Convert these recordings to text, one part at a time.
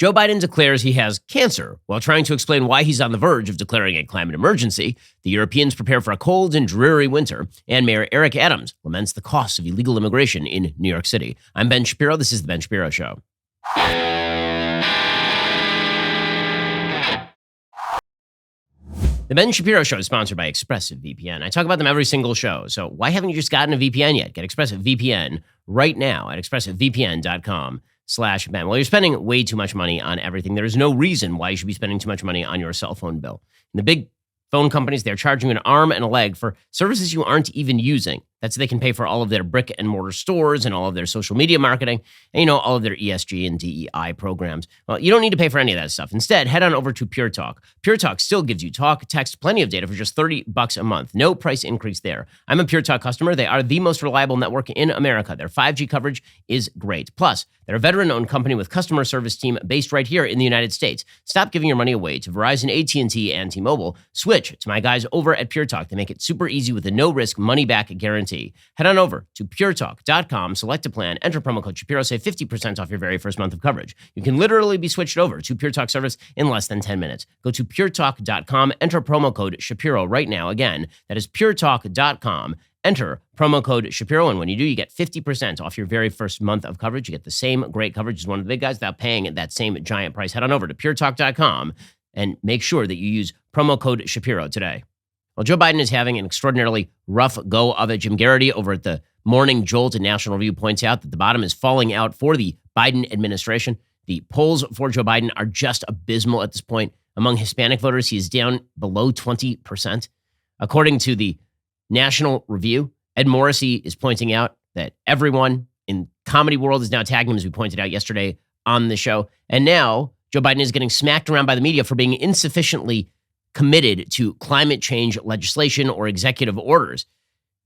Joe Biden declares he has cancer while trying to explain why he's on the verge of declaring a climate emergency. The Europeans prepare for a cold and dreary winter. And Mayor Eric Adams laments the costs of illegal immigration in New York City. I'm Ben Shapiro. This is The Ben Shapiro Show. The Ben Shapiro Show is sponsored by ExpressVPN. I talk about them every single show, so why haven't you just gotten a VPN yet? Get ExpressVPN right now at expressvpn.com/Ben. Well, you're spending way too much money on everything. There is no reason why you should be spending too much money on your cell phone bill. And the big phone companies, they're charging you an arm and a leg for services you aren't even using. That's so they can pay for all of their brick and mortar stores and all of their social media marketing and, all of their ESG and DEI programs. Well, you don't need to pay for any of that stuff. Instead, head on over to Pure Talk. Pure Talk still gives you talk, text, plenty of data for just $30 a month. No price increase there. I'm a Pure Talk customer. They are the most reliable network in America. Their 5G coverage is great. Plus, they're a veteran-owned company with customer service team based right here in the United States. Stop giving your money away to Verizon, AT&T, and T-Mobile. Switch to my guys over at Pure Talk. They make it super easy with a no-risk money-back guarantee. Head on over to puretalk.com, select a plan, enter promo code Shapiro, save 50% off your very first month of coverage. You can literally be switched over to Pure Talk service in less than 10 minutes. Go to puretalk.com, enter promo code Shapiro right now. Again, that is puretalk.com. Enter promo code Shapiro, and when you do, you get 50% off your very first month of coverage. You get the same great coverage as one of the big guys without paying that same giant price. Head on over to puretalk.com and make sure that you use promo code Shapiro today. Well, Joe Biden is having an extraordinarily rough go of it. Jim Garrity over at the Morning Jolt and National Review points out that the bottom is falling out for the Biden administration. The polls for Joe Biden are just abysmal at this point. Among Hispanic voters, he is down below 20%. According to the National Review, Ed Morrissey is pointing out that everyone in comedy world is now tagging him, as we pointed out yesterday on the show. And now Joe Biden is getting smacked around by the media for being insufficiently committed to climate change legislation or executive orders.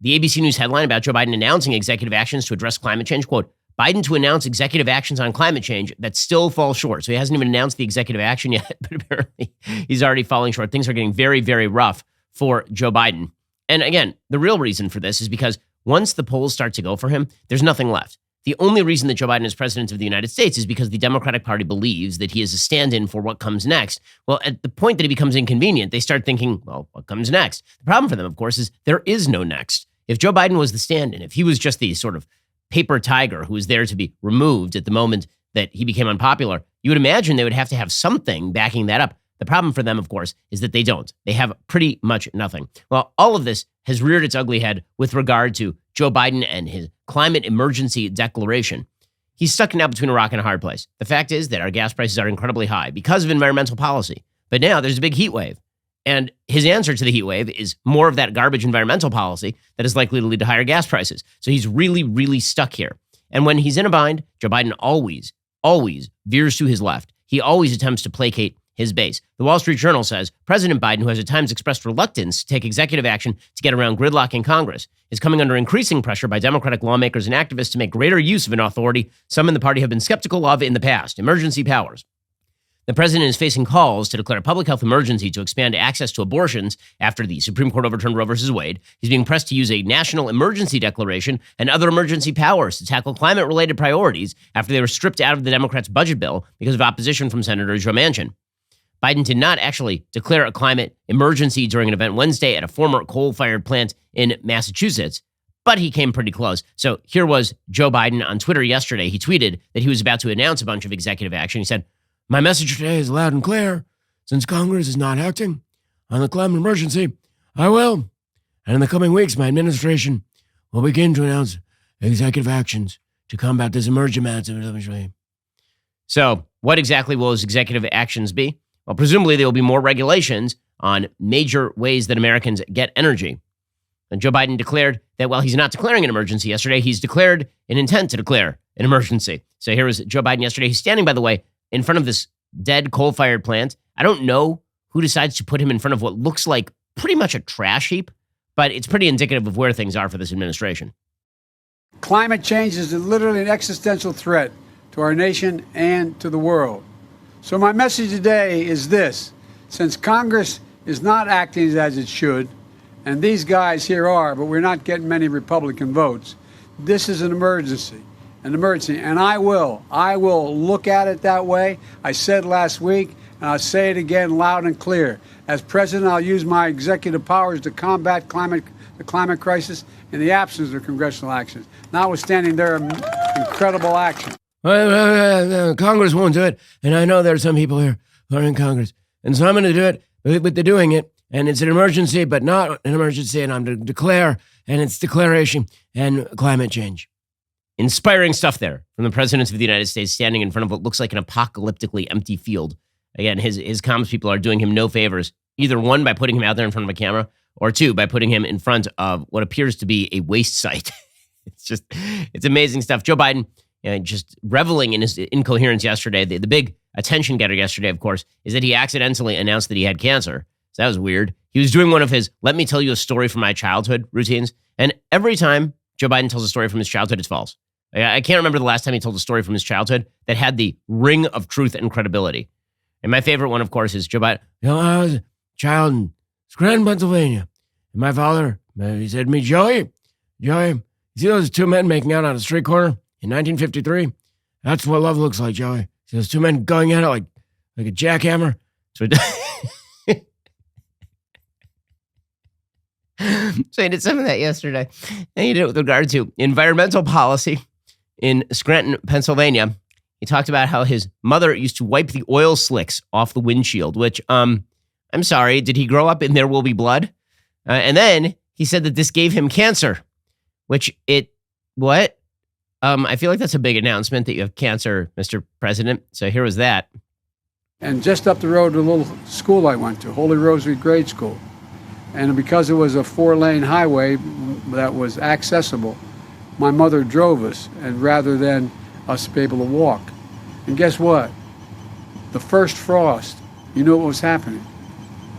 The ABC News headline about Joe Biden announcing executive actions to address climate change, quote, Biden to announce executive actions on climate change that still fall short. So he hasn't even announced the executive action yet, but apparently he's already falling short. Things are getting very, very rough for Joe Biden. And again, the real reason for this is because once the polls start to go for him, there's nothing left. The only reason that Joe Biden is president of the United States is because the Democratic Party believes that he is a stand-in for what comes next. Well, at the point that he becomes inconvenient, they start thinking, well, what comes next? The problem for them, of course, is there is no next. If Joe Biden was the stand-in, if he was just the sort of paper tiger who was there to be removed at the moment that he became unpopular, you would imagine they would have to have something backing that up. The problem for them, of course, is that they don't. They have pretty much nothing. Well, all of this has reared its ugly head with regard to Joe Biden and his climate emergency declaration. He's stuck now between a rock and a hard place. The fact is that our gas prices are incredibly high because of environmental policy. But now there's a big heat wave. And his answer to the heat wave is more of that garbage environmental policy that is likely to lead to higher gas prices. So he's really, really stuck here. And when he's in a bind, Joe Biden always veers to his left. He always attempts to placate his base. The Wall Street Journal says President Biden, who has at times expressed reluctance to take executive action to get around gridlock in Congress, is coming under increasing pressure by Democratic lawmakers and activists to make greater use of an authority some in the party have been skeptical of in the past, emergency powers. The president is facing calls to declare a public health emergency to expand access to abortions after the Supreme Court overturned Roe v. Wade. He's being pressed to use a national emergency declaration and other emergency powers to tackle climate-related priorities after they were stripped out of the Democrats' budget bill because of opposition from Senator Joe Manchin. Biden did not actually declare a climate emergency during an event Wednesday at a former coal-fired plant in Massachusetts, but he came pretty close. So here was Joe Biden on Twitter yesterday. He tweeted that he was about to announce a bunch of executive action. He said, "My message today is loud and clear. Since Congress is not acting on the climate emergency, I will. And in the coming weeks, my administration will begin to announce executive actions to combat this emergency." So what exactly will his executive actions be? Well, presumably there will be more regulations on major ways that Americans get energy. And Joe Biden declared that while he's not declaring an emergency yesterday, he's declared an intent to declare an emergency. So here was Joe Biden yesterday. He's standing, by the way, in front of this dead coal-fired plant. I don't know who decides to put him in front of what looks like pretty much a trash heap, but it's pretty indicative of where things are for this administration. Climate change is literally an existential threat to our nation and to the world. So my message today is this. Since Congress is not acting as it should, and these guys here are, but we're not getting many Republican votes, this is an emergency. an emergency. And I will look at it that way. I said last week, and I'll say it again loud and clear. As president, I'll use my executive powers to combat the climate crisis in the absence of congressional actions, notwithstanding their incredible action. Congress won't do it, and I know there are some people here who are in Congress, and so I'm going to do it, but they're doing it, and it's an emergency, but not an emergency, and I'm to declare, and it's declaration and climate change. Inspiring stuff there from the president of the United States standing in front of what looks like an apocalyptically empty field. Again, his comms people are doing him no favors, either one, by putting him out there in front of a camera, or two, by putting him in front of what appears to be a waste site. It's amazing stuff. Joe Biden, just reveling in his incoherence yesterday. The big attention getter yesterday, of course, is that he accidentally announced that he had cancer. So that was weird. He was doing one of his "let me tell you a story from my childhood" routines. And every time Joe Biden tells a story from his childhood, it's false. I can't remember the last time he told a story from his childhood that had the ring of truth and credibility. And my favorite one, of course, is Joe Biden. I was a child in Scranton, Pennsylvania. And my father, he said to me, Joey, you see those two men making out on a street corner in 1953? That's what love looks like, Joey. See those two men going at it like a jackhammer? So he did some of that yesterday. And he did it with regard to environmental policy in Scranton, Pennsylvania. He talked about how his mother used to wipe the oil slicks off the windshield, which, I'm sorry, did he grow up in There Will Be Blood? And then he said that this gave him cancer, what? I feel like that's a big announcement that you have cancer, Mr. President. So here was that. And just up the road to a little school I went to, Holy Rosary Grade School. And because it was a 4-lane highway that was accessible, my mother drove us, and rather than us be able to walk. And guess what? The first frost, you know what was happening?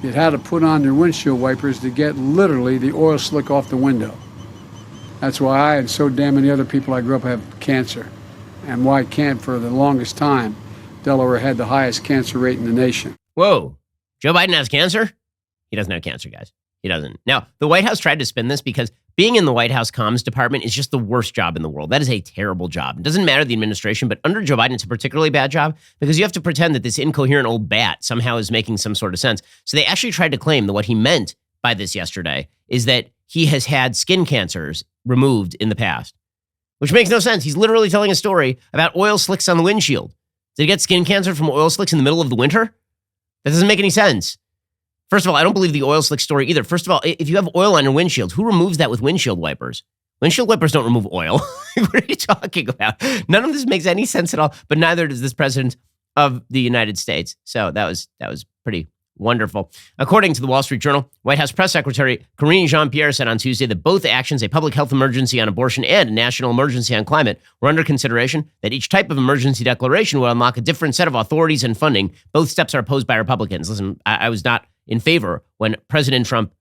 You had to put on their windshield wipers to get literally the oil slick off the window. That's why I and so damn many other people I grew up have cancer. And why for the longest time, Delaware had the highest cancer rate in the nation. Whoa, Joe Biden has cancer? He doesn't have cancer, guys. He doesn't. Now, the White House tried to spin this because being in the White House comms department is just the worst job in the world. That is a terrible job. It doesn't matter the administration, but under Joe Biden, it's a particularly bad job because you have to pretend that this incoherent old bat somehow is making some sort of sense. So they actually tried to claim that what he meant by this yesterday is that he has had skin cancers removed in the past, which makes no sense. He's literally telling a story about oil slicks on the windshield. Did he get skin cancer from oil slicks in the middle of the winter? That doesn't make any sense. First of all, I don't believe the oil slick story either. First of all, if you have oil on your windshield, who removes that with windshield wipers? Windshield wipers don't remove oil. What are you talking about? None of this makes any sense at all, but neither does this president of the United States. So that was pretty wonderful. According to the Wall Street Journal, White House Press Secretary Karine Jean-Pierre said on Tuesday that both actions, a public health emergency on abortion and a national emergency on climate, were under consideration, that each type of emergency declaration will unlock a different set of authorities and funding. Both steps are opposed by Republicans. Listen, I was not in favor when President Trump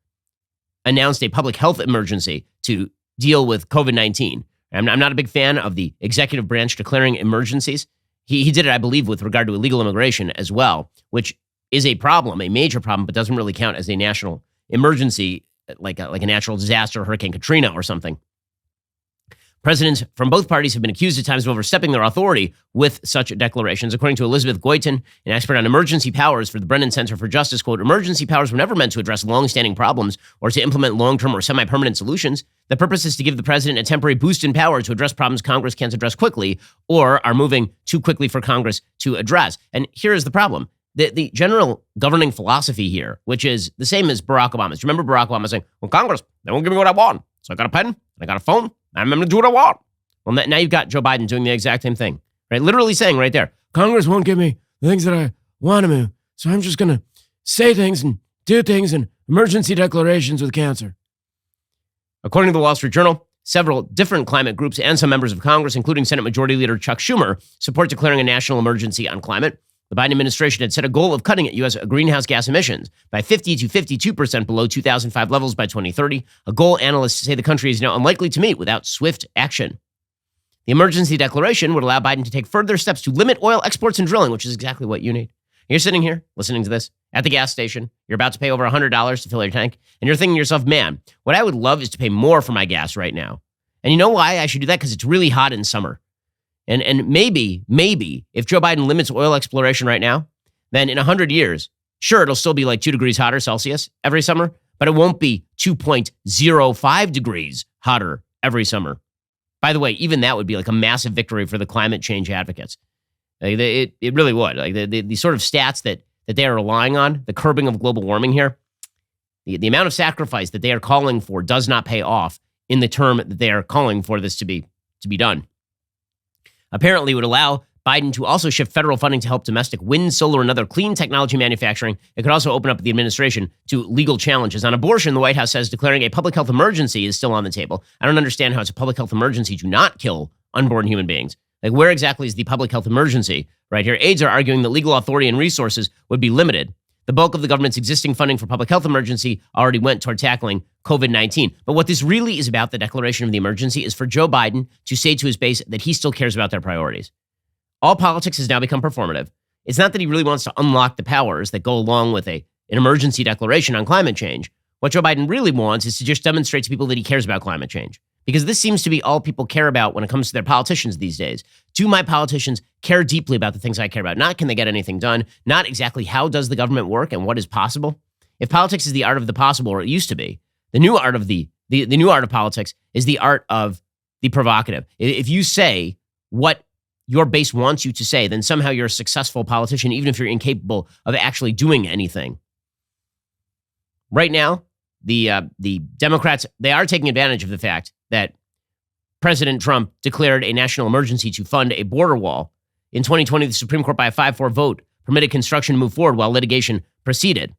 announced a public health emergency to deal with COVID-19. I'm not a big fan of the executive branch declaring emergencies. He did it, I believe, with regard to illegal immigration as well, which is a problem, a major problem, but doesn't really count as a national emergency, like a natural disaster, Hurricane Katrina or something. Presidents from both parties have been accused at times of overstepping their authority with such declarations. According to Elizabeth Goyton, an expert on emergency powers for the Brennan Center for Justice, quote, emergency powers were never meant to address long-standing problems or to implement long-term or semi-permanent solutions. The purpose is to give the president a temporary boost in power to address problems Congress can't address quickly or are moving too quickly for Congress to address. And here is the problem. The general governing philosophy here, which is the same as Barack Obama's. Do you remember Barack Obama saying, well, Congress, they won't give me what I want. So I got a pen, I got a phone, I'm going to do what I want. Well, now you've got Joe Biden doing the exact same thing, right? Literally saying right there, Congress won't give me the things that I want to do, so I'm just going to say things and do things and emergency declarations with cancer. According to the Wall Street Journal, several different climate groups and some members of Congress, including Senate Majority Leader Chuck Schumer, support declaring a national emergency on climate. The Biden administration had set a goal of cutting U.S. greenhouse gas emissions by 50 to 52% below 2005 levels by 2030, a goal analysts say the country is now unlikely to meet without swift action. The emergency declaration would allow Biden to take further steps to limit oil exports and drilling, which is exactly what you need. You're sitting here listening to this at the gas station. You're about to pay over $100 to fill your tank, and you're thinking to yourself, man, what I would love is to pay more for my gas right now. And you know why I should do that? Because it's really hot in summer. And maybe if Joe Biden limits oil exploration right now, then in 100 years, sure, it'll still be like 2 degrees hotter Celsius every summer, but it won't be 2.05 degrees hotter every summer. By the way, even that would be like a massive victory for the climate change advocates. Like it really would. Like the sort of stats that they are relying on, the curbing of global warming here, the amount of sacrifice that they are calling for does not pay off in the term that they are calling for this to be done. Apparently, it would allow Biden to also shift federal funding to help domestic wind, solar, and other clean technology manufacturing. It could also open up the administration to legal challenges. On abortion, the White House says declaring a public health emergency is still on the table. I don't understand how it's a public health emergency to not kill unborn human beings. Like, where exactly is the public health emergency right here? Aides are arguing that legal authority and resources would be limited. The bulk of the government's existing funding for public health emergency already went toward tackling COVID-19. But what this really is about, the declaration of the emergency, is for Joe Biden to say to his base that he still cares about their priorities. All politics has now become performative. It's not that he really wants to unlock the powers that go along with an emergency declaration on climate change. What Joe Biden really wants is to just demonstrate to people that he cares about climate change. Because this seems to be all people care about when it comes to their politicians these days. Do my politicians care deeply about the things I care about? Not can they get anything done, not exactly how does the government work and what is possible. If politics is the art of the possible, or it used to be, the new art of the new art of politics is the art of the provocative. If you say what your base wants you to say, then somehow you're a successful politician, even if you're incapable of actually doing anything. Right now, the Democrats, they are taking advantage of the fact that President Trump declared a national emergency to fund a border wall. In 2020, the Supreme Court, by a 5-4 vote, permitted construction to move forward while litigation proceeded.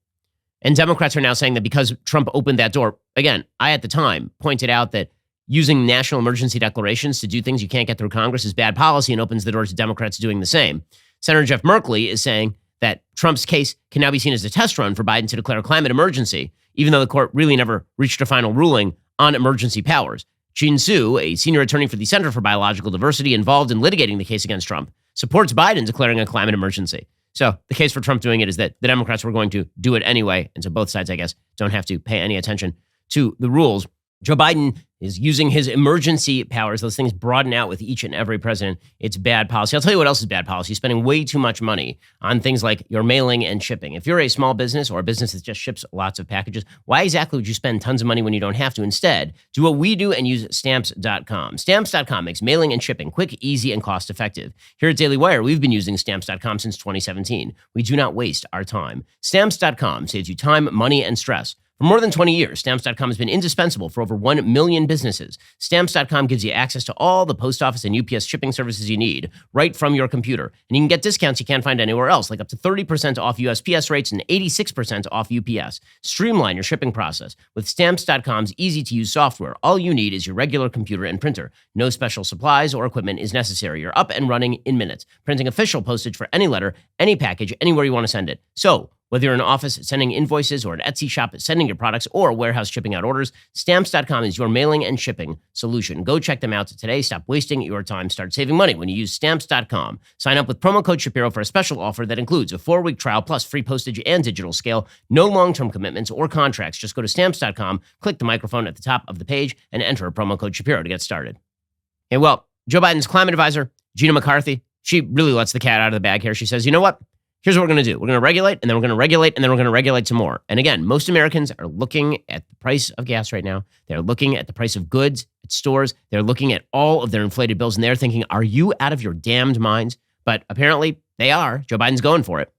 And Democrats are now saying that because Trump opened that door, again, I at the time pointed out that using national emergency declarations to do things you can't get through Congress is bad policy and opens the door to Democrats doing the same. Senator Jeff Merkley is saying that Trump's case can now be seen as a test run for Biden to declare a climate emergency, even though the court really never reached a final ruling on emergency powers. Chin Su, a senior attorney for the Center for Biological Diversity involved in litigating the case against Trump, supports Biden declaring a climate emergency. So the case for Trump doing it is that the Democrats were going to do it anyway, and so both sides, I guess, don't have to pay any attention to the rules. Joe Biden is using his emergency powers. Those things broaden out with each and every president. It's bad policy. I'll tell you what else is bad policy. Spending way too much money on things like your mailing and shipping. If you're a small business or a business that just ships lots of packages, why exactly would you spend tons of money when you don't have to? Instead, do what we do and use Stamps.com. Stamps.com makes mailing and shipping quick, easy, and cost-effective. Here at DailyWire, we've been using Stamps.com since 2017. We do not waste our time. Stamps.com saves you time, money, and stress. For more than 20 years, Stamps.com has been indispensable for over 1 million businesses. Stamps.com gives you access to all the post office and UPS shipping services you need right from your computer. And you can get discounts you can't find anywhere else, like up to 30% off USPS rates and 86% off UPS. Streamline your shipping process with Stamps.com's easy-to-use software. All you need is your regular computer and printer. No special supplies or equipment is necessary. You're up and running in minutes, printing official postage for any letter, any package, anywhere you want to send it. So, whether you're in an office sending invoices or an Etsy shop sending your products or a warehouse shipping out orders, Stamps.com is your mailing and shipping solution. Go check them out today. Stop wasting your time. Start saving money when you use Stamps.com. Sign up with promo code Shapiro for a special offer that includes a 4-week trial plus free postage and digital scale. No long-term commitments or contracts. Just go to Stamps.com, click the microphone at the top of the page, and enter promo code Shapiro to get started. And well, Joe Biden's climate advisor, Gina McCarthy, she really lets the cat out of the bag here. She says, you know what? Here's what we're going to do. We're going to regulate, and then we're going to regulate, and then we're going to regulate some more. And again, most Americans are looking at the price of gas right now. They're looking at the price of goods at stores. They're looking at all of their inflated bills, and they're thinking, are you out of your damned minds? But apparently they are. Joe Biden's going for it.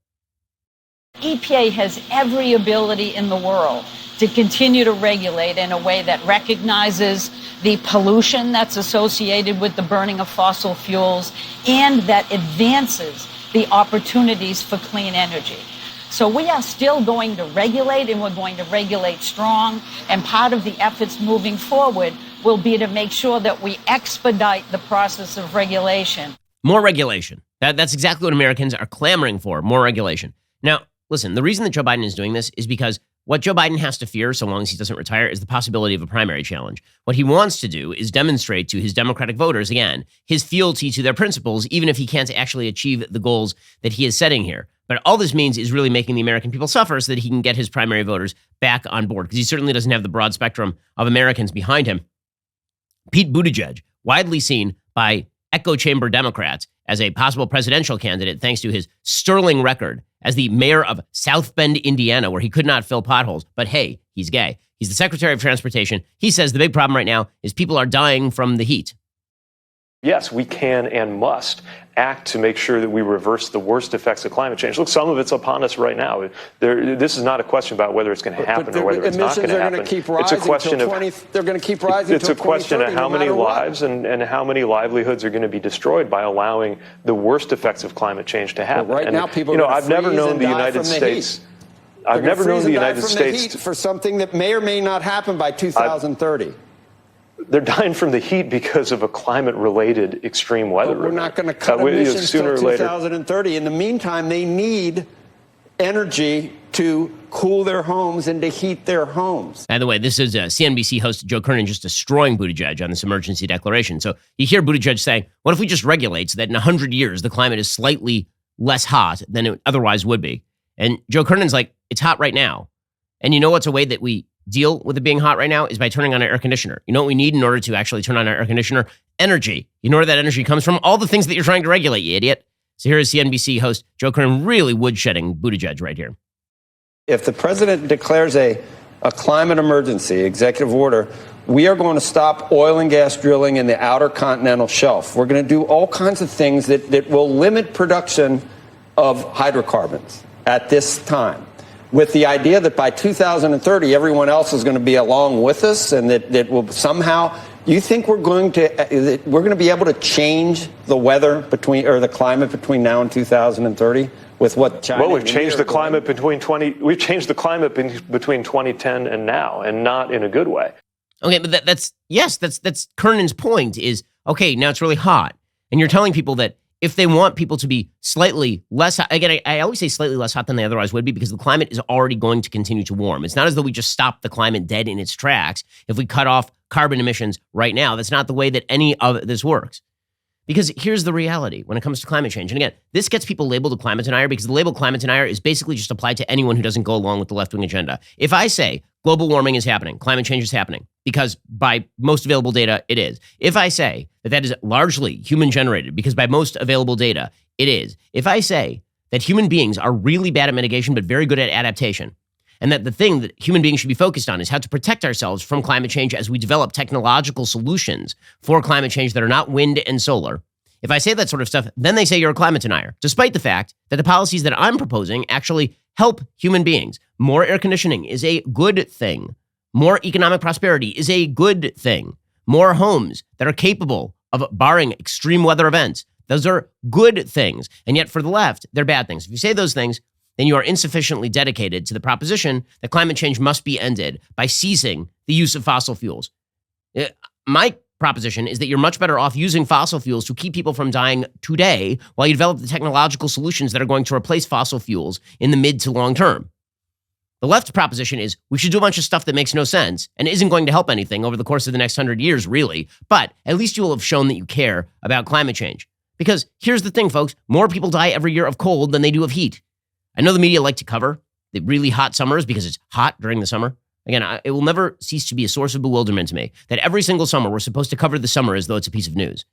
EPA has every ability in the world to continue to regulate in a way that recognizes the pollution that's associated with the burning of fossil fuels and that advances the opportunities for clean energy. So we are still going to regulate, and we're going to regulate strong. And part of the efforts moving forward will be to make sure that we expedite the process of regulation. More regulation. That's exactly what Americans are clamoring for, more regulation. Now, listen, the reason that Joe Biden is doing this is because what Joe Biden has to fear, so long as he doesn't retire, is the possibility of a primary challenge. What he wants to do is demonstrate to his Democratic voters, again, his fealty to their principles, even if he can't actually achieve the goals that he is setting here. But all this means is really making the American people suffer so that he can get his primary voters back on board, because he certainly doesn't have the broad spectrum of Americans behind him. Pete Buttigieg, widely seen by echo chamber Democrats as a possible presidential candidate thanks to his sterling record as the mayor of South Bend, Indiana, where he could not fill potholes. But hey, he's gay. He's the Secretary of Transportation. He says the big problem right now is people are dying from the heat. Yes, we can and must act to make sure that we reverse the worst effects of climate change. Look, some of it's upon us right now. This is not a question about whether it's going to happen or whether it's not going to happen. It's a question of they're going to keep rising. It's a question of how many lives and how many livelihoods are going to be destroyed by allowing the worst effects of climate change to happen. Well, right now, people are I've never known the United States. I've never known the United States for something that may or may not happen by 2030. They're dying from the heat because of a climate-related extreme weather. But we're not going to cut emissions until 2030. In the meantime, they need energy to cool their homes and to heat their homes. By the way, this is CNBC host Joe Kernan just destroying Buttigieg on this emergency declaration. So you hear Buttigieg saying, what if we just regulate so that in 100 years the climate is slightly less hot than it otherwise would be? And Joe Kernan's like, it's hot right now. And you know what's a way that we deal with it being hot right now is by turning on our air conditioner. You know what we need in order to actually turn on our air conditioner? Energy. You know where that energy comes from? All the things that you're trying to regulate, you idiot. So here is CNBC host Joe Kernan really woodshedding Buttigieg right here. If the president declares a climate emergency, executive order, we are going to stop oil and gas drilling in the outer continental shelf. We're going to do all kinds of things that will limit production of hydrocarbons at this time, with the idea that by 2030, everyone else is going to be along with us, and that will somehow. You think we're going to be able to change the weather the climate between now and 2030 with what China? Well, we've changed the climate between 2010 and now, and not in a good way. Okay, but that's Kernan's point is, okay, now it's really hot, and you're telling people that if they want people to be slightly less hot, again, I always say slightly less hot than they otherwise would be because the climate is already going to continue to warm. It's not as though we just stop the climate dead in its tracks if we cut off carbon emissions right now. That's not the way that any of this works. Because here's the reality when it comes to climate change. And again, this gets people labeled a climate denier because the label climate denier is basically just applied to anyone who doesn't go along with the left-wing agenda. If I say global warming is happening, climate change is happening, because by most available data, it is. If I say that is largely human-generated, because by most available data, it is. If I say that human beings are really bad at mitigation but very good at adaptation, and that the thing that human beings should be focused on is how to protect ourselves from climate change as we develop technological solutions for climate change that are not wind and solar. If I say that sort of stuff, then they say you're a climate denier, despite the fact that the policies that I'm proposing actually help human beings. More air conditioning is a good thing. More economic prosperity is a good thing. More homes that are capable of barring extreme weather events. Those are good things. And yet for the left, they're bad things. If you say those things, then you are insufficiently dedicated to the proposition that climate change must be ended by ceasing the use of fossil fuels. My proposition is that you're much better off using fossil fuels to keep people from dying today while you develop the technological solutions that are going to replace fossil fuels in the mid to long term. The left proposition is we should do a bunch of stuff that makes no sense and isn't going to help anything over the course of the next 100 years, really. But at least you will have shown that you care about climate change. Because here's the thing, folks. More people die every year of cold than they do of heat. I know the media like to cover the really hot summers because it's hot during the summer. Again, it will never cease to be a source of bewilderment to me that every single summer we're supposed to cover the summer as though it's a piece of news.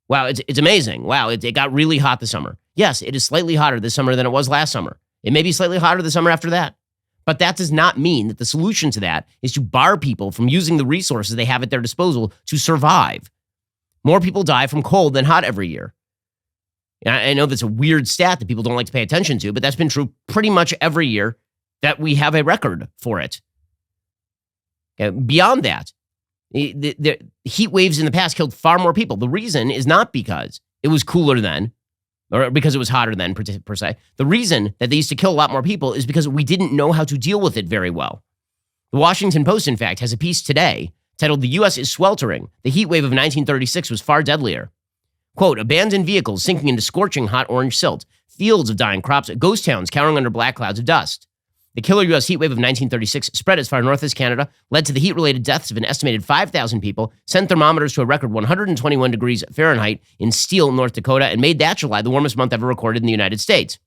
Wow, it's amazing. Wow, it got really hot this summer. Yes, it is slightly hotter this summer than it was last summer. It may be slightly hotter the summer after that. But that does not mean that the solution to that is to bar people from using the resources they have at their disposal to survive. More people die from cold than hot every year. I know that's a weird stat that people don't like to pay attention to, but that's been true pretty much every year that we have a record for it. Beyond that, the heat waves in the past killed far more people. The reason is not because it was cooler then, or because it was hotter then, per se. The reason that they used to kill a lot more people is because we didn't know how to deal with it very well. The Washington Post, in fact, has a piece today titled, "The U.S. is Sweltering. The heat wave of 1936 was far deadlier." Quote, abandoned vehicles sinking into scorching hot orange silt, fields of dying crops, ghost towns cowering under black clouds of dust. The killer U.S. heat wave of 1936 spread as far north as Canada, led to the heat-related deaths of an estimated 5,000 people, sent thermometers to a record 121 degrees Fahrenheit in Steele, North Dakota, and made that July the warmest month ever recorded in the United States.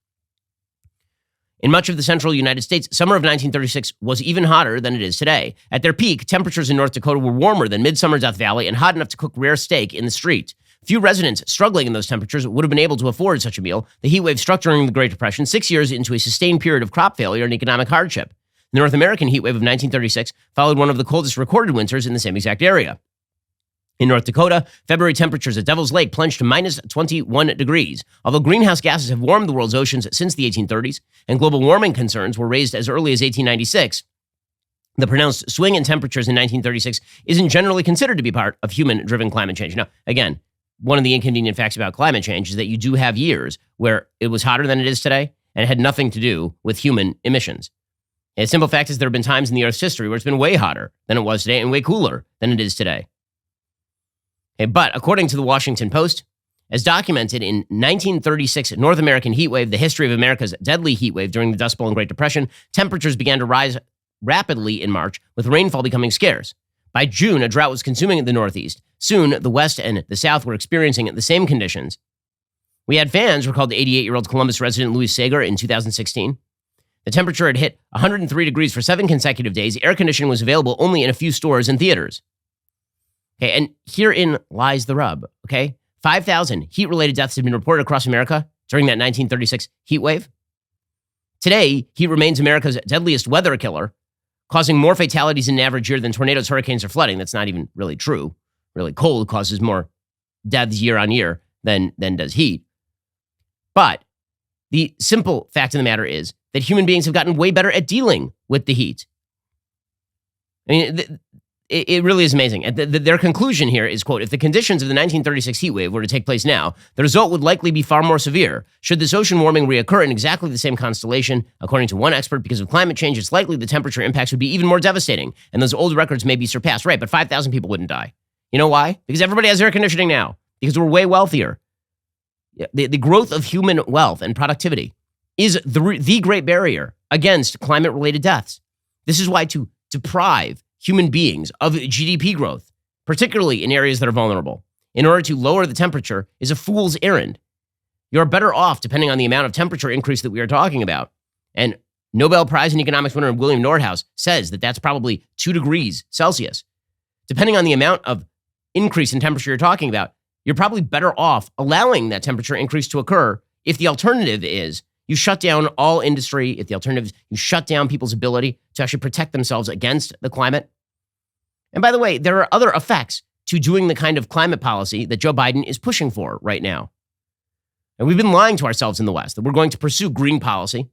In much of the central United States, summer of 1936 was even hotter than it is today. At their peak, temperatures in North Dakota were warmer than midsummer Death Valley and hot enough to cook rare steak in the street. Few residents struggling in those temperatures would have been able to afford such a meal. The heat wave struck during the Great Depression, 6 years into a sustained period of crop failure and economic hardship. The North American heat wave of 1936 followed one of the coldest recorded winters in the same exact area. In North Dakota, February temperatures at Devil's Lake plunged to minus 21 degrees. Although greenhouse gases have warmed the world's oceans since the 1830s, and global warming concerns were raised as early as 1896, the pronounced swing in temperatures in 1936 isn't generally considered to be part of human-driven climate change. Now, again, one of the inconvenient facts about climate change is that you do have years where it was hotter than it is today, and it had nothing to do with human emissions. And the simple fact is there have been times in the Earth's history where it's been way hotter than it was today and way cooler than it is today. Okay, but according to the Washington Post, as documented in 1936 North American heat wave, the history of America's deadly heat wave during the Dust Bowl and Great Depression, temperatures began to rise rapidly in March, with rainfall becoming scarce. By June, a drought was consuming the Northeast. Soon, the West and the South were experiencing the same conditions. We had fans, recalled the 88-year-old Columbus resident Louis Sager in 2016. The temperature had hit 103 degrees for 7 consecutive days. Air conditioning was available only in a few stores and theaters. Okay, and herein lies the rub, okay? 5,000 heat-related deaths have been reported across America during that 1936 heat wave. Today, heat remains America's deadliest weather killer, causing more fatalities in an average year than tornadoes, hurricanes, or flooding. That's not even really true. Really cold causes more deaths year on year than does heat. But the simple fact of the matter is that human beings have gotten way better at dealing with the heat. I mean, it really is amazing. Their conclusion here is, quote, if the conditions of the 1936 heat wave were to take place now, the result would likely be far more severe. Should this ocean warming reoccur in exactly the same constellation, according to one expert, because of climate change, it's likely the temperature impacts would be even more devastating, and those old records may be surpassed. Right, but 5,000 people wouldn't die. You know why? Because everybody has air conditioning now, because we're way wealthier. The growth of human wealth and productivity is the great barrier against climate-related deaths. This is why to deprive human beings of GDP growth, particularly in areas that are vulnerable, in order to lower the temperature, is a fool's errand. You're better off depending on the amount of temperature increase that we are talking about. And Nobel Prize in Economics winner William Nordhaus says that that's probably 2 degrees Celsius. Depending on the amount of increase in temperature you're talking about, you're probably better off allowing that temperature increase to occur if the alternative is you shut down all industry, if the alternative is you shut down people's ability to actually protect themselves against the climate. And by the way, there are other effects to doing the kind of climate policy that Joe Biden is pushing for right now. And we've been lying to ourselves in the West that we're going to pursue green policy,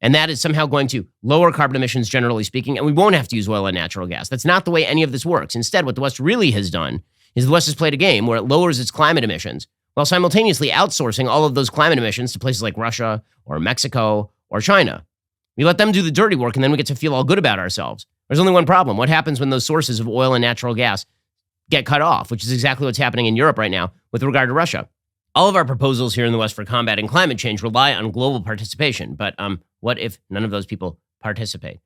and that is somehow going to lower carbon emissions, generally speaking, and we won't have to use oil and natural gas. That's not the way any of this works. Instead, what the West really has done is the West has played a game where it lowers its climate emissions while simultaneously outsourcing all of those climate emissions to places like Russia or Mexico or China. We let them do the dirty work, and then we get to feel all good about ourselves. There's only one problem. What happens when those sources of oil and natural gas get cut off, which is exactly what's happening in Europe right now with regard to Russia? All of our proposals here in the West for combating climate change rely on global participation. But what if none of those people participate?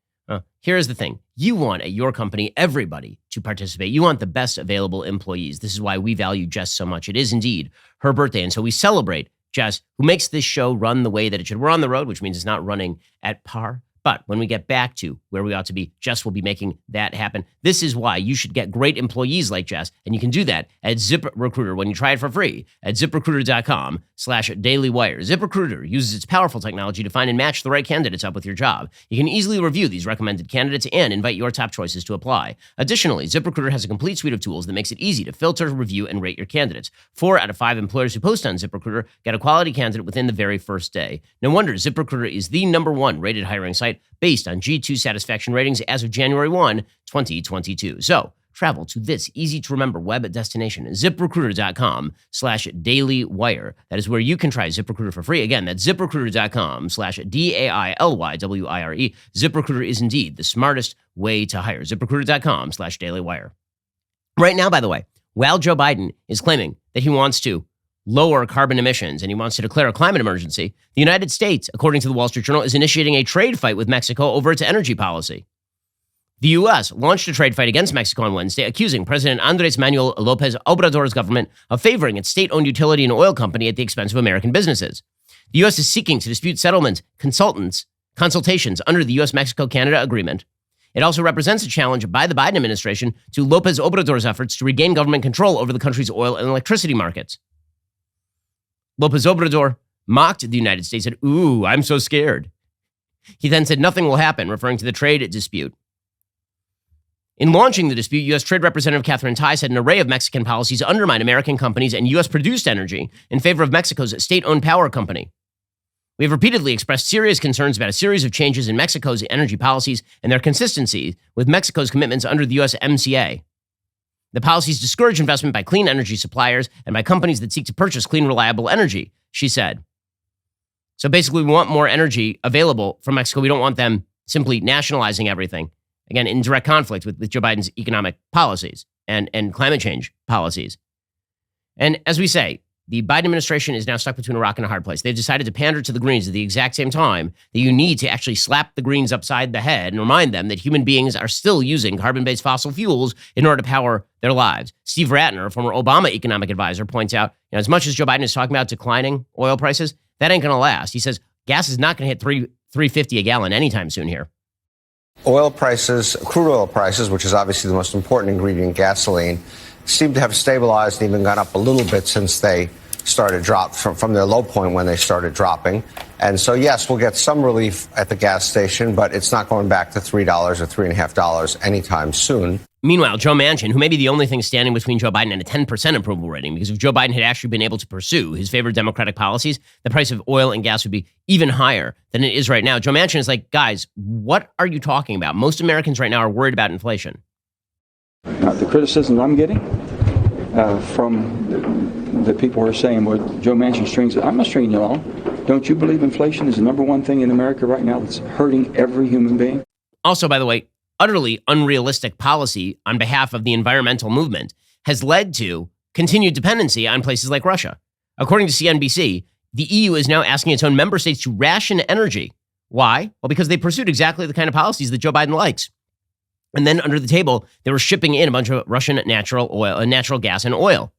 Here's the thing. You want at your company everybody to participate. You want the best available employees. This is why we value Jess so much. It is indeed her birthday. And so we celebrate Jess, who makes this show run the way that it should. We're on the road, which means it's not running at par. But when we get back to where we ought to be, Jess will be making that happen. This is why you should get great employees like Jess, and you can do that at ZipRecruiter when you try it for free at ZipRecruiter.com/DailyWire. ZipRecruiter uses its powerful technology to find and match the right candidates up with your job. You can easily review these recommended candidates and invite your top choices to apply. Additionally, ZipRecruiter has a complete suite of tools that makes it easy to filter, review, and rate your candidates. 4 out of 5 employers who post on ZipRecruiter get a quality candidate within the very first day. No wonder ZipRecruiter is the #1 rated hiring site based on G2 satisfaction ratings as of January 1, 2022. So travel to this easy-to-remember web destination, ZipRecruiter.com/DailyWire. That is where you can try ZipRecruiter for free. Again, that's ZipRecruiter.com/DAILYWIRE. ZipRecruiter is indeed the smartest way to hire. ZipRecruiter.com/DailyWire. Right now, by the way, while Joe Biden is claiming that he wants to lower carbon emissions and he wants to declare a climate emergency, the United States, according to the Wall Street Journal, is initiating a trade fight with Mexico over its energy policy. The U.S. launched a trade fight against Mexico on Wednesday, accusing President Andrés Manuel López Obrador's government of favoring its state-owned utility and oil company at the expense of American businesses. The U.S. is seeking to dispute settlement consultations under the U.S.-Mexico-Canada agreement. It also represents a challenge by the Biden administration to López Obrador's efforts to regain government control over the country's oil and electricity markets. López Obrador mocked the United States and said, "Ooh, I'm so scared." He then said nothing will happen, referring to the trade dispute. In launching the dispute, U.S. Trade Representative Catherine Tai said an array of Mexican policies undermine American companies and U.S.-produced energy in favor of Mexico's state-owned power company. We have repeatedly expressed serious concerns about a series of changes in Mexico's energy policies and their consistency with Mexico's commitments under the USMCA. The policies discourage investment by clean energy suppliers and by companies that seek to purchase clean, reliable energy, she said. So basically, we want more energy available from Mexico. We don't want them simply nationalizing everything. Again, in direct conflict with Joe Biden's economic policies and climate change policies. And as we say, the Biden administration is now stuck between a rock and a hard place. They've decided to pander to the Greens at the exact same time that you need to actually slap the Greens upside the head and remind them that human beings are still using carbon-based fossil fuels in order to power their lives. Steve Ratner, a former Obama economic advisor, points out, as much as Joe Biden is talking about declining oil prices, that ain't going to last. He says gas is not going to hit $3.50 a gallon anytime soon here. Oil prices, crude oil prices, which is obviously the most important ingredient in gasoline, seem to have stabilized and even gone up a little bit since they started drop from their low point when they started dropping. And so, yes, we'll get some relief at the gas station, but it's not going back to $3 or $3.50 anytime soon. Meanwhile, Joe Manchin, who may be the only thing standing between Joe Biden and a 10% approval rating, because if Joe Biden had actually been able to pursue his favorite Democratic policies, the price of oil and gas would be even higher than it is right now. Joe Manchin is like, guys, what are you talking about? Most Americans right now are worried about inflation. The criticism I'm getting from the people who are saying, well, Joe Manchin strings it. I'm not stringing you along. Don't you believe inflation is the number one thing in America right now that's hurting every human being? Also, by the way, utterly unrealistic policy on behalf of the environmental movement has led to continued dependency on places like Russia. According to CNBC, the EU is now asking its own member states to ration energy. Why? Well, because they pursued exactly the kind of policies that Joe Biden likes. And then under the table, they were shipping in a bunch of Russian natural gas and oil.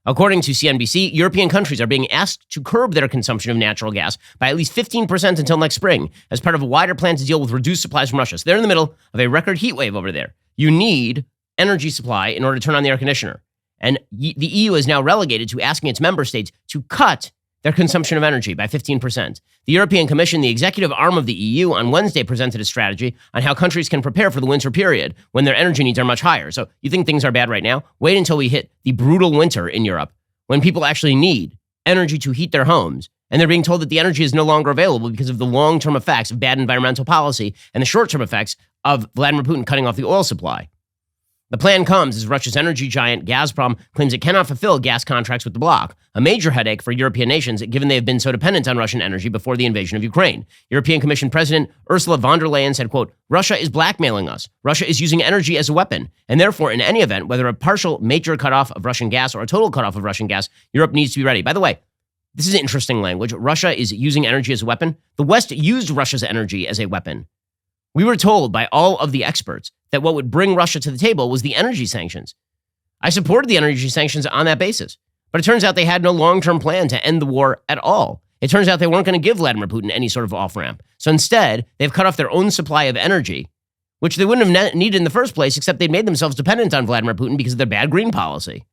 According to CNBC, European countries are being asked to curb their consumption of natural gas by at least 15% until next spring as part of a wider plan to deal with reduced supplies from Russia. So they're in the middle of a record heat wave over there. You need energy supply in order to turn on the air conditioner. And the EU is now relegated to asking its member states to cut their consumption of energy by 15%. The European Commission, the executive arm of the EU, on Wednesday presented a strategy on how countries can prepare for the winter period when their energy needs are much higher. So you think things are bad right now? Wait until we hit the brutal winter in Europe when people actually need energy to heat their homes. And they're being told that the energy is no longer available because of the long-term effects of bad environmental policy and the short-term effects of Vladimir Putin cutting off the oil supply. The plan comes as Russia's energy giant Gazprom claims it cannot fulfill gas contracts with the bloc, a major headache for European nations given they have been so dependent on Russian energy before the invasion of Ukraine. European Commission President Ursula von der Leyen said, quote, "Russia is blackmailing us. Russia is using energy as a weapon. And therefore, in any event, whether a partial major cutoff of Russian gas or a total cutoff of Russian gas, Europe needs to be ready." By the way, this is interesting language. Russia is using energy as a weapon. The West used Russia's energy as a weapon. We were told by all of the experts that what would bring Russia to the table was the energy sanctions. I supported the energy sanctions on that basis, but it turns out they had no long-term plan to end the war at all. It turns out they weren't going to give Vladimir Putin any sort of off-ramp. So instead, they've cut off their own supply of energy, which they wouldn't have needed in the first place, except they'd made themselves dependent on Vladimir Putin because of their bad green policy.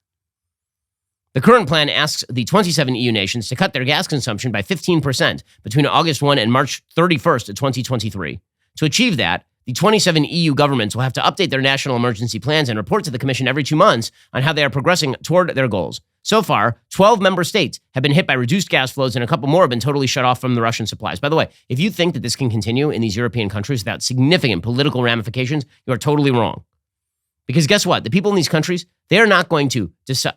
The current plan asks the 27 EU nations to cut their gas consumption by 15% between August 1 and March 31st of 2023. To achieve that, the 27 EU governments will have to update their national emergency plans and report to the Commission every 2 months on how they are progressing toward their goals. So far, 12 member states have been hit by reduced gas flows and a couple more have been totally shut off from the Russian supplies. By the way, if you think that this can continue in these European countries without significant political ramifications, you are totally wrong. Because guess what? The people in these countries, they are not going to decide.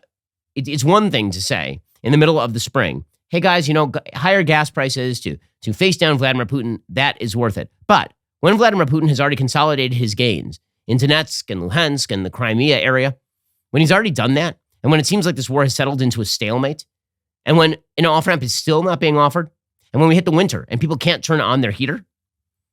It's one thing to say in the middle of the spring, hey guys, higher gas prices to face down Vladimir Putin, that is worth it. But when Vladimir Putin has already consolidated his gains in Donetsk and Luhansk and the Crimea area, when he's already done that, and when it seems like this war has settled into a stalemate, and when an off-ramp is still not being offered, and when we hit the winter and people can't turn on their heater,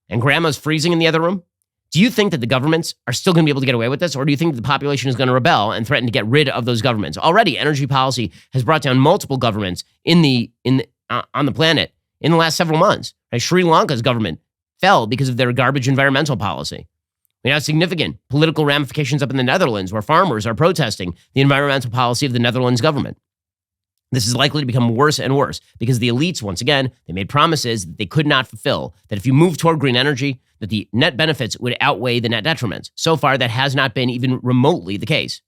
and grandma's freezing in the other room, do you think that the governments are still going to be able to get away with this, or do you think that the population is going to rebel and threaten to get rid of those governments? Already, energy policy has brought down multiple governments on the planet in the last several months. Right? Sri Lanka's government fell because of their garbage environmental policy. We now have significant political ramifications up in the Netherlands, where farmers are protesting the environmental policy of the Netherlands government. This is likely to become worse and worse because the elites, once again, they made promises that they could not fulfill, that if you move toward green energy, that the net benefits would outweigh the net detriments. So far, that has not been even remotely the case.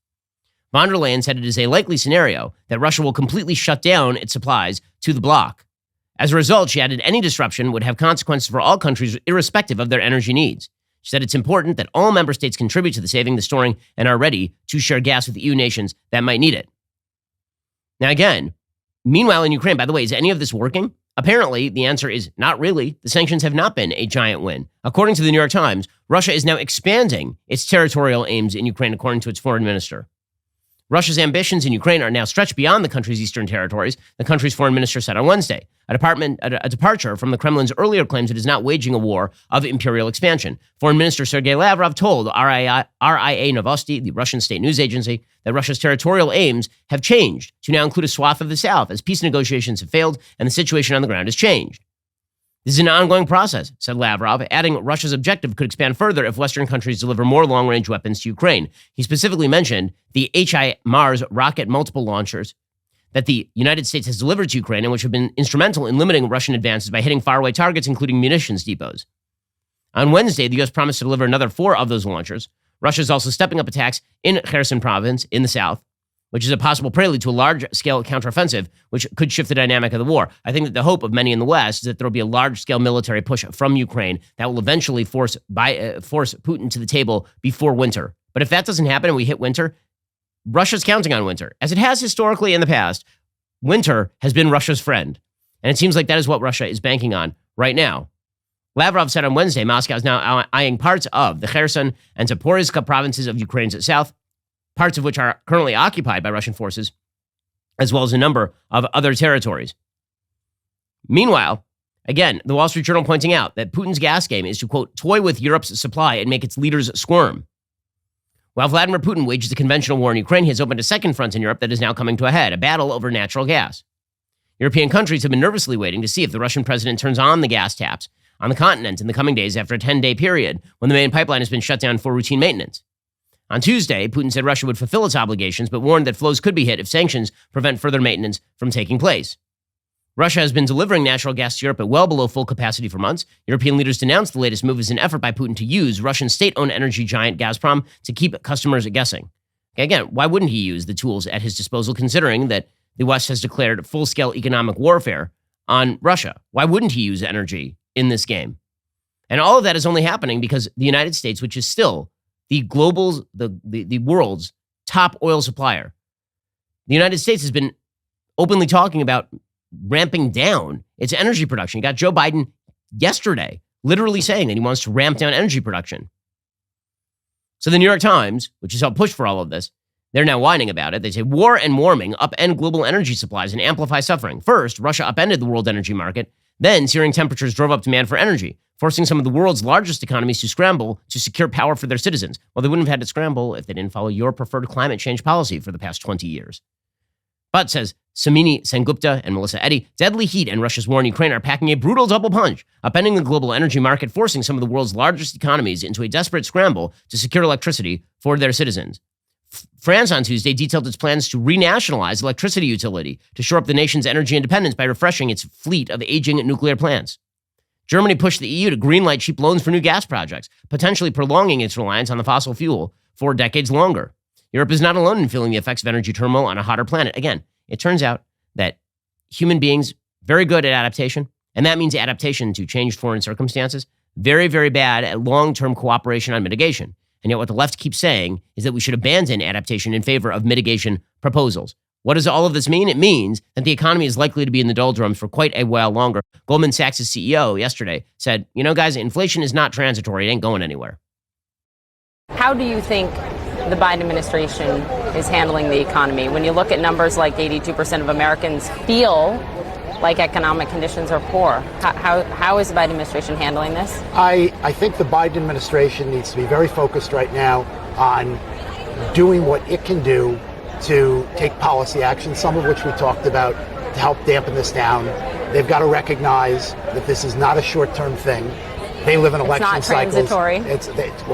Von der Leyen said it is a likely scenario that Russia will completely shut down its supplies to the bloc. As a result, she added, any disruption would have consequences for all countries irrespective of their energy needs. She said it's important that all member states contribute to the saving, the storing, and are ready to share gas with EU nations that might need it. Now again, meanwhile in Ukraine, by the way, is any of this working? Apparently, the answer is not really. The sanctions have not been a giant win. According to the New York Times, Russia is now expanding its territorial aims in Ukraine, according to its foreign minister. Russia's ambitions in Ukraine are now stretched beyond the country's eastern territories, the country's foreign minister said on Wednesday, a departure from the Kremlin's earlier claims it is not waging a war of imperial expansion. Foreign Minister Sergei Lavrov told RIA Novosti, the Russian state news agency, that Russia's territorial aims have changed to now include a swath of the south as peace negotiations have failed and the situation on the ground has changed. This is an ongoing process, said Lavrov, adding Russia's objective could expand further if Western countries deliver more long-range weapons to Ukraine. He specifically mentioned the HIMARS rocket multiple launchers that the United States has delivered to Ukraine and which have been instrumental in limiting Russian advances by hitting faraway targets, including munitions depots. On Wednesday, the U.S. promised to deliver another 4 of those launchers. Russia is also stepping up attacks in Kherson province in the south, which is a possible prelude to a large-scale counteroffensive, which could shift the dynamic of the war. I think that the hope of many in the West is that there will be a large-scale military push from Ukraine that will eventually force Putin to the table before winter. But if that doesn't happen and we hit winter, Russia's counting on winter. As it has historically in the past, winter has been Russia's friend. And it seems like that is what Russia is banking on right now. Lavrov said on Wednesday, Moscow is now eyeing parts of the Kherson and Zaporizhzhia provinces of Ukraine's south, parts of which are currently occupied by Russian forces, as well as a number of other territories. Meanwhile, again, the Wall Street Journal pointing out that Putin's gas game is to, quote, toy with Europe's supply and make its leaders squirm. While Vladimir Putin wages a conventional war in Ukraine, he has opened a second front in Europe that is now coming to a head, a battle over natural gas. European countries have been nervously waiting to see if the Russian president turns on the gas taps on the continent in the coming days after a 10-day period when the main pipeline has been shut down for routine maintenance. On Tuesday, Putin said Russia would fulfill its obligations, but warned that flows could be hit if sanctions prevent further maintenance from taking place. Russia has been delivering natural gas to Europe at well below full capacity for months. European leaders denounced the latest move as an effort by Putin to use Russian state-owned energy giant Gazprom to keep customers guessing. Again, why wouldn't he use the tools at his disposal, considering that the West has declared full-scale economic warfare on Russia? Why wouldn't he use energy in this game? And all of that is only happening because the United States, which is still the world's top oil supplier, the United States has been openly talking about ramping down its energy production. You got Joe Biden yesterday literally saying that he wants to ramp down energy production. So the New York Times, which has helped push for all of this, they're now whining about it. They say war and warming upend global energy supplies and amplify suffering. First, Russia upended the world energy market. Then, searing temperatures drove up demand for energy, forcing some of the world's largest economies to scramble to secure power for their citizens. Well, they wouldn't have had to scramble if they didn't follow your preferred climate change policy for the past 20 years. But, says Samini Sengupta and Melissa Eddy, deadly heat and Russia's war in Ukraine are packing a brutal double punch, upending the global energy market, forcing some of the world's largest economies into a desperate scramble to secure electricity for their citizens. France on Tuesday detailed its plans to renationalize electricity utility to shore up the nation's energy independence by refreshing its fleet of aging nuclear plants. Germany pushed the EU to greenlight cheap loans for new gas projects, potentially prolonging its reliance on the fossil fuel for decades longer. Europe is not alone in feeling the effects of energy turmoil on a hotter planet. Again, it turns out that human beings, very good at adaptation, and that means adaptation to changed foreign circumstances, very, very bad at long-term cooperation on mitigation. And yet what the left keeps saying is that we should abandon adaptation in favor of mitigation proposals. What does all of this mean? It means that the economy is likely to be in the doldrums for quite a while longer. Goldman Sachs' CEO yesterday said, you know, guys, inflation is not transitory. It ain't going anywhere. How do you think the Biden administration is handling the economy? When you look at numbers like 82% of Americans feel like economic conditions are poor. How is the Biden administration handling this? I think the Biden administration needs to be very focused right now on doing what it can do to take policy action, some of which we talked about, to help dampen this down. They've got to recognize that this is not a short-term thing, They live in election cycles. It's not transitory.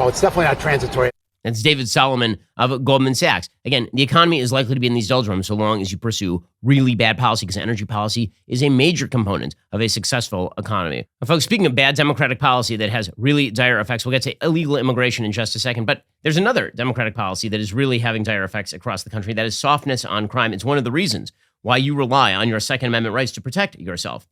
It's definitely not transitory. That's David Solomon of Goldman Sachs. Again, the economy is likely to be in these doldrums so long as you pursue really bad policy, because energy policy is a major component of a successful economy. Now, folks, speaking of bad Democratic policy that has really dire effects, we'll get to illegal immigration in just a second, but there's another Democratic policy that is really having dire effects across the country. That is softness on crime. It's one of the reasons why you rely on your Second Amendment rights to protect yourself.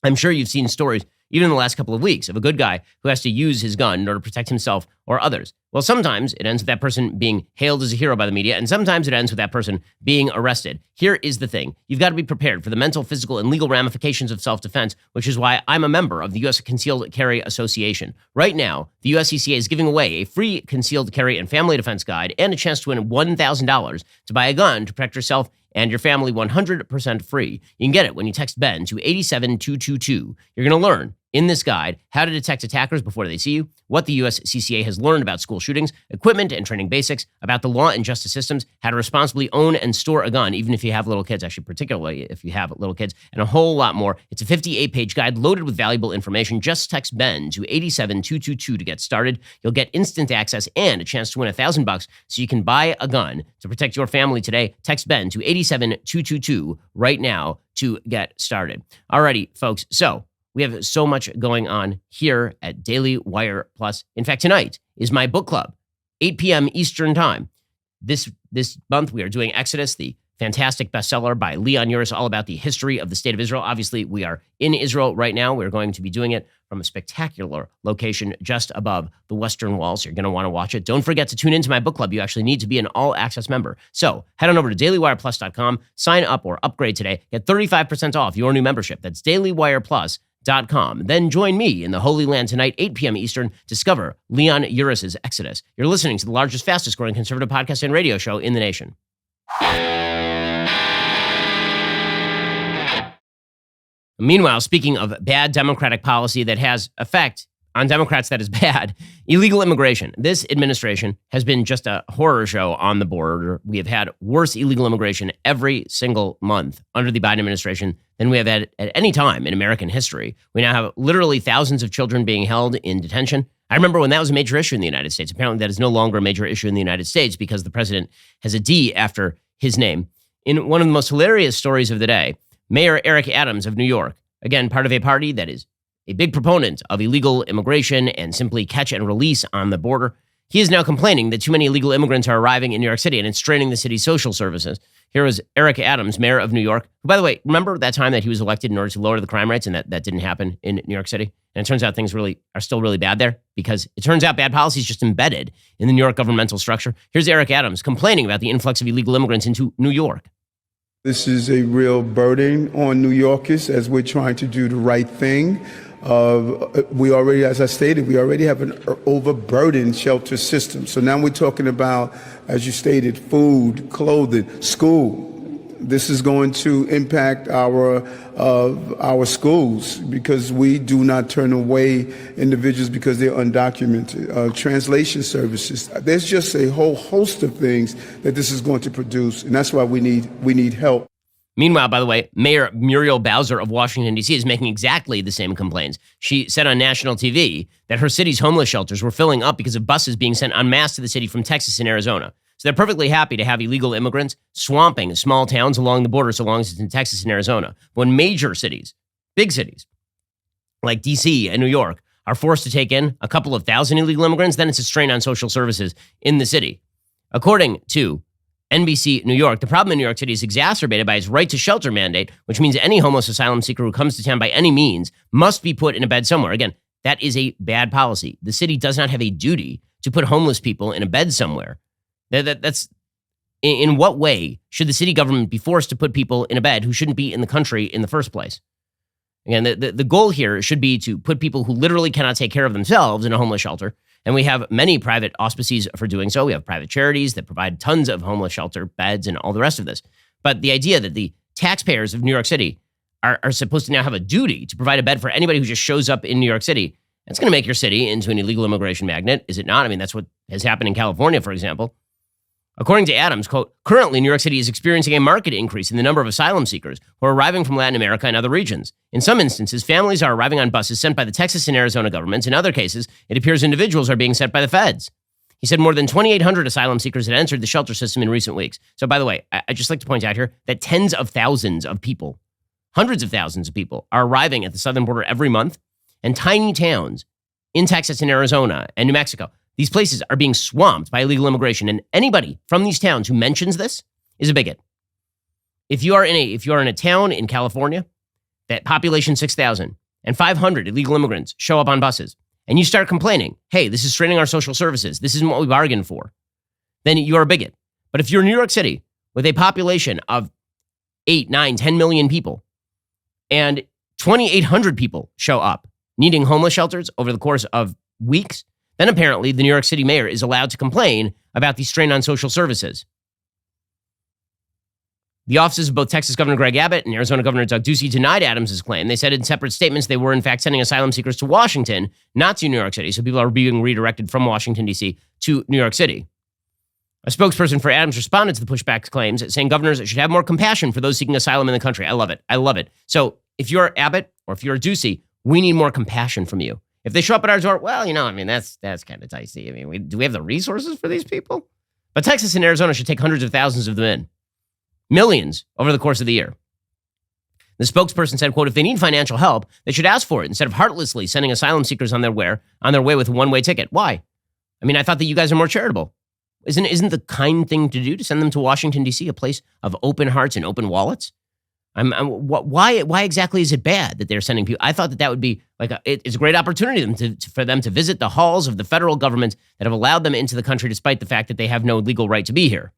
I'm sure you've seen stories, even in the last couple of weeks, of a good guy who has to use his gun in order to protect himself or others. Well, sometimes it ends with that person being hailed as a hero by the media, and sometimes it ends with that person being arrested. Here is the thing. You've got to be prepared for the mental, physical, and legal ramifications of self-defense, which is why I'm a member of the U.S. Concealed Carry Association. Right now, the USCCA is giving away a free concealed carry and family defense guide and a chance to win $1,000 to buy a gun to protect yourself and your family 100% free. You can get it when you text BEN to 87222. You're going to learn in this guide how to detect attackers before they see you, what the USCCA has learned about school shootings, equipment and training basics, about the law and justice systems, how to responsibly own and store a gun, even if you have little kids, actually particularly if you have little kids, and a whole lot more. It's a 58-page guide loaded with valuable information. Just text BEN to 87222 to get started. You'll get instant access and a chance to win $1,000 so you can buy a gun to protect your family today. Text BEN to 87222 right now to get started. Alrighty, folks, so we have so much going on here at Daily Wire Plus. In fact, tonight is my book club, 8 p.m. Eastern Time. This month, we are doing Exodus, the fantastic bestseller by Leon Uris, all about the history of the state of Israel. Obviously, we are in Israel right now. We're going to be doing it from a spectacular location just above the Western Wall, so you're going to want to watch it. Don't forget to tune into my book club. You actually need to be an all-access member. So head on over to DailyWirePlus.com, sign up or upgrade today. Get 35% off your new membership. That's DailyWirePlus.com. Then join me in the Holy Land tonight, 8 p.m. Eastern. Discover Leon Uris' Exodus. You're listening to the largest, fastest growing conservative podcast and radio show in the nation. Meanwhile, speaking of bad Democratic policy that has effect on Democrats that is bad, illegal immigration. This administration has been just a horror show on the border. We have had worse illegal immigration every single month under the Biden administration than we have had at any time in American history. We now have literally thousands of children being held in detention. I remember when that was a major issue in the United States. Apparently that is no longer a major issue in the United States because the president has a D after his name. In one of the most hilarious stories of the day, Mayor Eric Adams of New York, again, part of a party that is a big proponent of illegal immigration and simply catch and release on the border. He is now complaining that too many illegal immigrants are arriving in New York City and it's straining the city's social services. Here is Eric Adams, mayor of New York, who, by the way, remember that time that he was elected in order to lower the crime rates and that didn't happen in New York City? And it turns out things really are still really bad there because it turns out bad policy is just embedded in the New York governmental structure. Here's Eric Adams complaining about the influx of illegal immigrants into New York. This is a real burden on New Yorkers as we're trying to do the right thing. We already, as I stated, we already have an overburdened shelter system. So now we're talking about, as you stated, food, clothing, school. This is going to impact our schools because we do not turn away individuals because they're undocumented. Translation services. There's just a whole host of things that this is going to produce, and that's why we need help. Meanwhile, by the way, Mayor Muriel Bowser of Washington, D.C. is making exactly the same complaints. She said on national TV that her city's homeless shelters were filling up because of buses being sent en masse to the city from Texas and Arizona. So they're perfectly happy to have illegal immigrants swamping small towns along the border so long as it's in Texas and Arizona. When major cities, big cities, like D.C. and New York, are forced to take in a couple of thousand illegal immigrants, then it's a strain on social services in the city. According to NBC New York, the problem in New York City is exacerbated by its right to shelter mandate, which means any homeless asylum seeker who comes to town by any means must be put in a bed somewhere. Again, that is a bad policy. The city does not have a duty to put homeless people in a bed somewhere. That's in what way should the city government be forced to put people in a bed who shouldn't be in the country in the first place? Again, the goal here should be to put people who literally cannot take care of themselves in a homeless shelter. And we have many private auspices for doing so. We have private charities that provide tons of homeless shelter beds and all the rest of this. But the idea that the taxpayers of New York City are supposed to now have a duty to provide a bed for anybody who just shows up in New York City, that's going to make your city into an illegal immigration magnet, is it not? I mean, that's what has happened in California, for example. According to Adams, quote, currently New York City is experiencing a marked increase in the number of asylum seekers who are arriving from Latin America and other regions. In some instances, families are arriving on buses sent by the Texas and Arizona governments. In other cases, it appears individuals are being sent by the feds. He said more than 2,800 asylum seekers had entered the shelter system in recent weeks. So, by the way, I'd just like to point out here that tens of thousands of people, hundreds of thousands of people are arriving at the southern border every month, and tiny towns in Texas and Arizona and New Mexico, these places are being swamped by illegal immigration, and anybody from these towns who mentions this is a bigot. If you are in a town in California, that population 6,000, and 500 illegal immigrants show up on buses, and you start complaining, hey, this is straining our social services, this isn't what we bargained for, then you're a bigot. But if you're New York City with a population of 8, 9, 10 million people, and 2,800 people show up needing homeless shelters over the course of weeks, then apparently the New York City mayor is allowed to complain about the strain on social services. The offices of both Texas Governor Greg Abbott and Arizona Governor Doug Ducey denied Adams' claim. They said in separate statements they were in fact sending asylum seekers to Washington, not to New York City. So people are being redirected from Washington, D.C. to New York City. A spokesperson for Adams responded to the pushback claims, saying governors should have more compassion for those seeking asylum in the country. I love it. I love it. So if you're Abbott or if you're Ducey, we need more compassion from you. If they show up at our door, well, that's kind of dicey. Do we have the resources for these people? But Texas and Arizona should take hundreds of thousands of them in. Millions over the course of the year. The spokesperson said, quote, if they need financial help, they should ask for it instead of heartlessly sending asylum seekers on their way with a one-way ticket. Why? I thought that you guys are more charitable. Isn't the kind thing to do to send them to Washington, D.C., a place of open hearts and open wallets? Why exactly is it bad that they're sending people? I thought that would be it's a great opportunity for them to visit the halls of the federal government that have allowed them into the country despite the fact that they have no legal right to be here.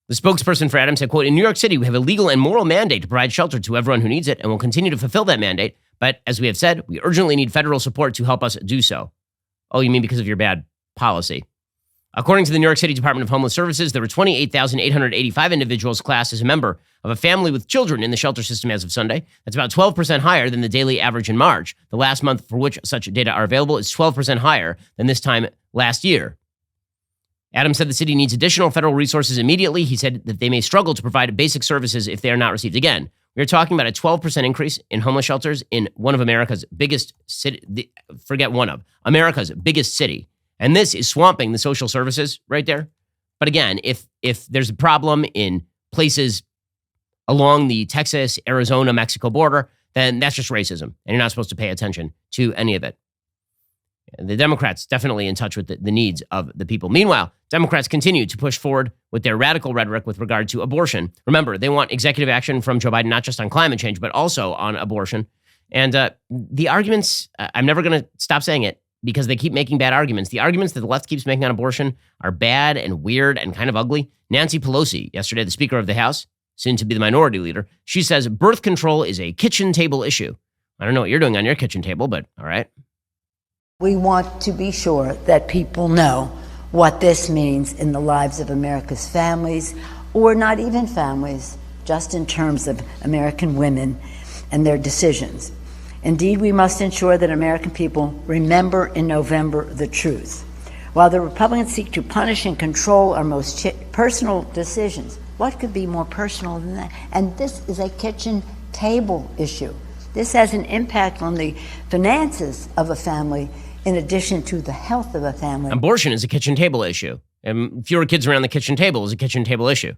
The spokesperson for Adams said, quote, in New York City, we have a legal and moral mandate to provide shelter to everyone who needs it and will continue to fulfill that mandate. But as we have said, we urgently need federal support to help us do so. Oh, you mean because of your bad policy? According to the New York City Department of Homeless Services, there were 28,885 individuals classed as a member of a family with children in the shelter system as of Sunday. That's about 12% higher than the daily average in March. The last month for which such data are available is 12% higher than this time last year. Adams said the city needs additional federal resources immediately. He said that they may struggle to provide basic services if they are not received. Again, we are talking about a 12% increase in homeless shelters in one of America's biggest city. America's biggest city. And this is swamping the social services right there. But again, if there's a problem in places along the Texas, Arizona, Mexico border, then that's just racism. And you're not supposed to pay attention to any of it. The Democrats definitely in touch with the needs of the people. Meanwhile, Democrats continue to push forward with their radical rhetoric with regard to abortion. Remember, they want executive action from Joe Biden, not just on climate change, but also on abortion. And the arguments, I'm never going to stop saying it, because they keep making bad arguments. The arguments that the left keeps making on abortion are bad and weird and kind of ugly. Nancy Pelosi, yesterday, the Speaker of the House, soon to be the minority leader, she says birth control is a kitchen table issue. I don't know what you're doing on your kitchen table, but all right. We want to be sure that people know what this means in the lives of America's families, or not even families, just in terms of American women and their decisions. Indeed, we must ensure that American people remember in November the truth. While the Republicans seek to punish and control our most personal decisions, what could be more personal than that? And this is a kitchen table issue. This has an impact on the finances of a family in addition to the health of a family. Abortion is a kitchen table issue. And fewer kids around the kitchen table is a kitchen table issue,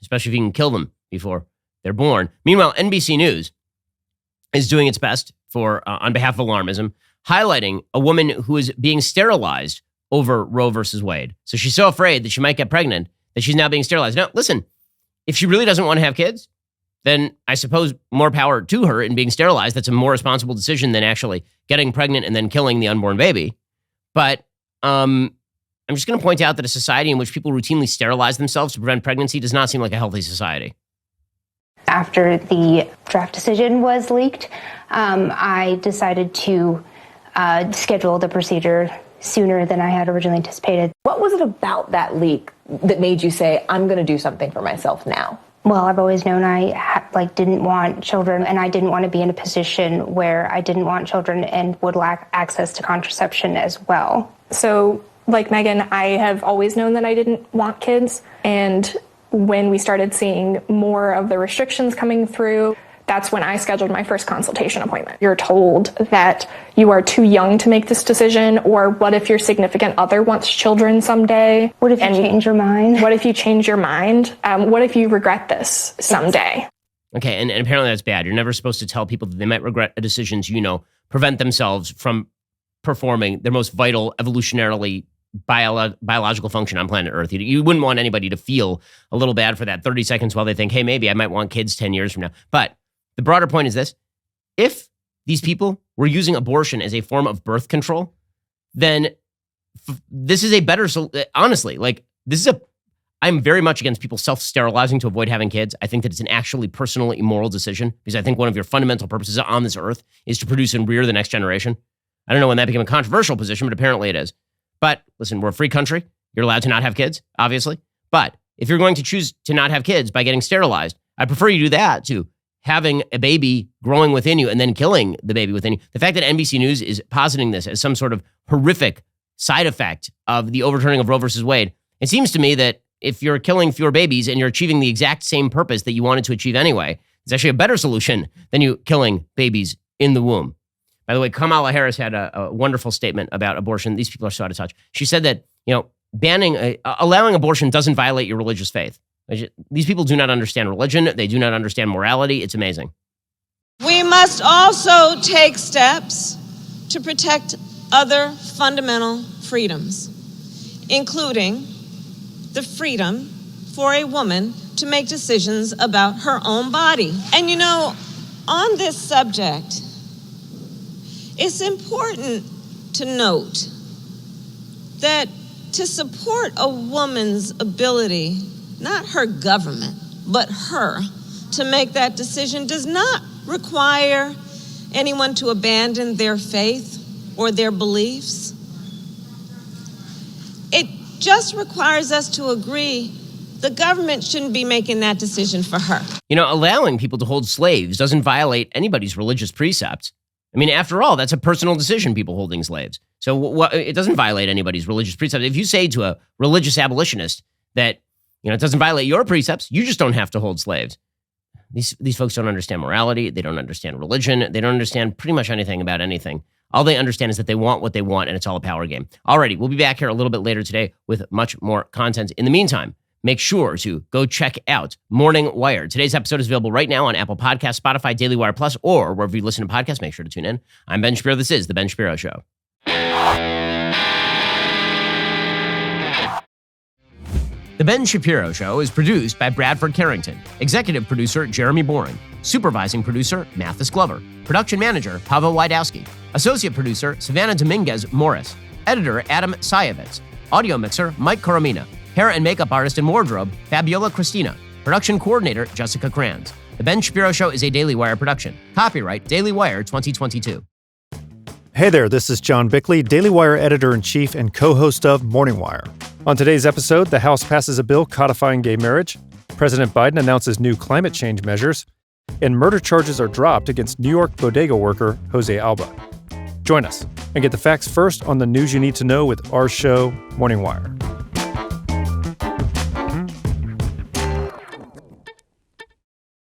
especially if you can kill them before they're born. Meanwhile, NBC News is doing its best on behalf of alarmism, highlighting a woman who is being sterilized over Roe versus Wade. So she's so afraid that she might get pregnant that she's now being sterilized. Now, listen, if she really doesn't want to have kids, then I suppose more power to her in being sterilized. That's a more responsible decision than actually getting pregnant and then killing the unborn baby. But I'm just going to point out that a society in which people routinely sterilize themselves to prevent pregnancy does not seem like a healthy society. After the draft decision was leaked, I decided to schedule the procedure sooner than I had originally anticipated. What was it about that leak that made you say, I'm going to do something for myself now? Well, I've always known I didn't want children, and I didn't want to be in a position where I didn't want children and would lack access to contraception as well. So Like Megan, I have always known that I didn't want kids. And when we started seeing more of the restrictions coming through, that's when I scheduled my first consultation appointment. You're told that you are too young to make this decision, or what if your significant other wants children someday? What if you change your mind? What if you change your mind? What if you regret this someday? Okay, and apparently that's bad. You're never supposed to tell people that they might regret decisions, prevent themselves from performing their most vital, evolutionarily biological function on planet Earth. You wouldn't want anybody to feel a little bad for that 30 seconds while they think, hey, maybe I might want kids 10 years from now. But the broader point is this. If these people were using abortion as a form of birth control, then this is a better, honestly, I'm very much against people self-sterilizing to avoid having kids. I think that it's an actually personal, immoral decision, because I think one of your fundamental purposes on this earth is to produce and rear the next generation. I don't know when that became a controversial position, but apparently it is. But listen, we're a free country. You're allowed to not have kids, obviously. But if you're going to choose to not have kids by getting sterilized, I prefer you do that to having a baby growing within you and then killing the baby within you. The fact that NBC News is positing this as some sort of horrific side effect of the overturning of Roe versus Wade, it seems to me that if you're killing fewer babies and you're achieving the exact same purpose that you wanted to achieve anyway, it's actually a better solution than you killing babies in the womb. By the way, Kamala Harris had a wonderful statement about abortion. These people are so out of touch. She said that, allowing abortion doesn't violate your religious faith. These people do not understand religion. They do not understand morality. It's amazing. We must also take steps to protect other fundamental freedoms, including the freedom for a woman to make decisions about her own body. And on this subject, it's important to note that to support a woman's ability, not her government, but her, to make that decision does not require anyone to abandon their faith or their beliefs. It just requires us to agree the government shouldn't be making that decision for her. Allowing people to hold slaves doesn't violate anybody's religious precepts. I mean, after all, that's a personal decision, people holding slaves. So it doesn't violate anybody's religious precepts. If you say to a religious abolitionist that, it doesn't violate your precepts, you just don't have to hold slaves. These folks don't understand morality. They don't understand religion. They don't understand pretty much anything about anything. All they understand is that they want what they want, and it's all a power game. Alrighty, we'll be back here a little bit later today with much more content. In the meantime, make sure to go check out Morning Wire. Today's episode is available right now on Apple Podcasts, Spotify, DailyWire Plus, or wherever you listen to podcasts. Make sure to tune in. I'm Ben Shapiro. This is The Ben Shapiro Show. The Ben Shapiro Show is produced by Bradford Carrington, executive producer Jeremy Boring, supervising producer Mathis Glover, production manager Pavel Wydowski, associate producer Savannah Dominguez Morris, editor Adam Sayevitz, audio mixer Mike Coromina, hair and makeup artist and wardrobe Fabiola Cristina, production coordinator Jessica Kranz. The Ben Shapiro Show is a Daily Wire production. Copyright Daily Wire 2022. Hey there, this is John Bickley, Daily Wire editor-in-chief and co-host of Morning Wire. On today's episode, the House passes a bill codifying gay marriage, President Biden announces new climate change measures, and murder charges are dropped against New York bodega worker Jose Alba. Join us and get the facts first on the news you need to know with our show, Morning Wire.